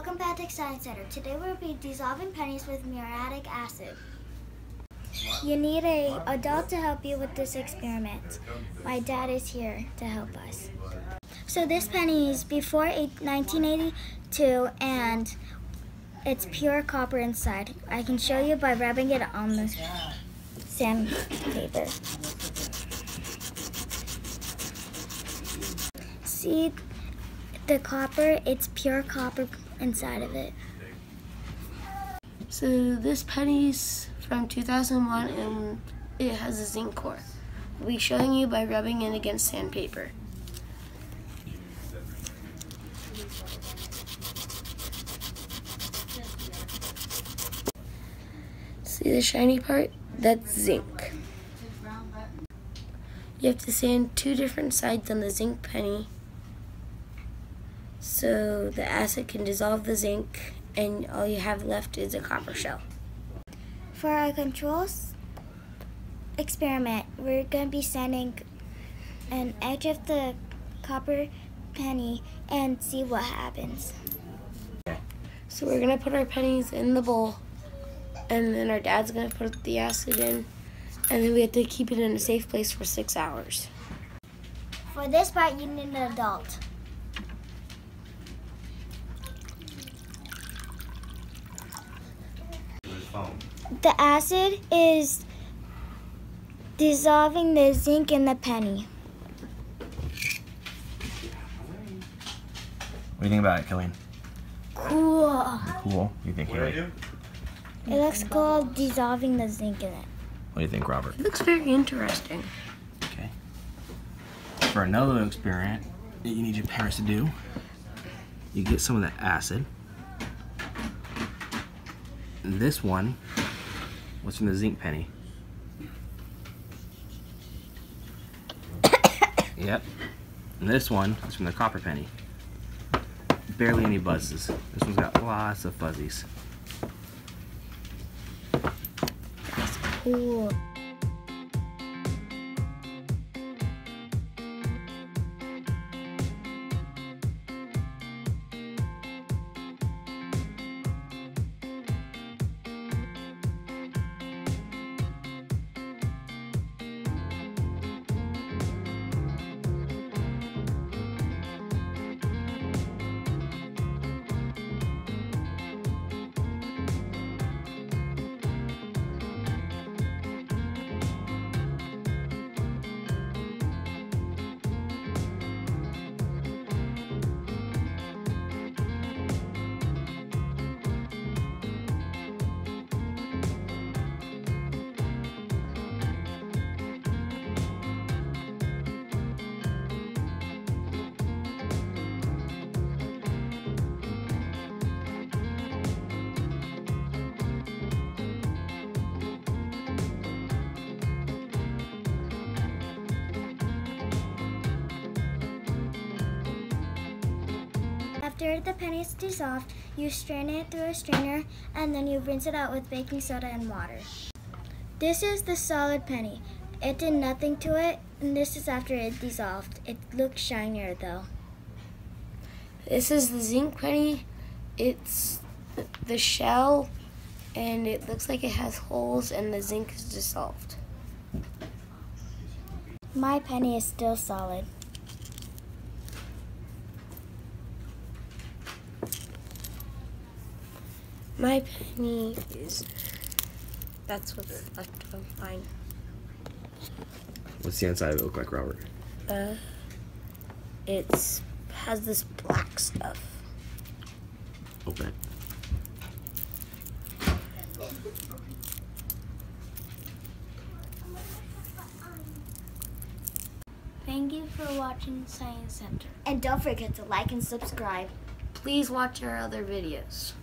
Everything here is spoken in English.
Welcome back to Science Center. Today we'll be dissolving pennies with muratic acid. You need an adult to help you with this experiment. My dad is here to help us. So this penny is before 1982 and it's pure copper inside. I can show you by rubbing it on the sandpaper. See the copper? It's pure copper inside of it. So this penny's from 2001 and it has a zinc core. We'll be showing you by rubbing it against sandpaper. See the shiny part? That's zinc. You have to sand two different sides on the zinc penny so the acid can dissolve the zinc and all you have left is a copper shell. For our controls experiment, we're going to be sanding an edge of the copper penny and see what happens. So we're going to put our pennies in the bowl and then our dad's going to put the acid in and then we have to keep it in a safe place for 6 hours. For this part, you need an adult. The acid is dissolving the zinc in the penny. What do you think about it, Killian? Cool. Cool. What do you think, Haley? It looks cool dissolving the zinc in it. What do you think, Robert? It looks very interesting. Okay. For another experiment that you need your parents to do, you get some of the acid. And this one was from the zinc penny. Yep. And this one is from the copper penny. Barely any buzzes. This one's got lots of fuzzies. That's cool. After the penny is dissolved, you strain it through a strainer and then you rinse it out with baking soda and water. This is the solid penny. It did nothing to it, and this is after it dissolved. It looks shinier though. This is the zinc penny. It's the shell and it looks like it has holes and the zinc is dissolved. My penny is still solid. My penny is, that's what's left of mine. What's the inside of it look like, Robert? It's has this black stuff. Open it. Thank you for watching Science Center. And don't forget to like and subscribe. Please watch our other videos.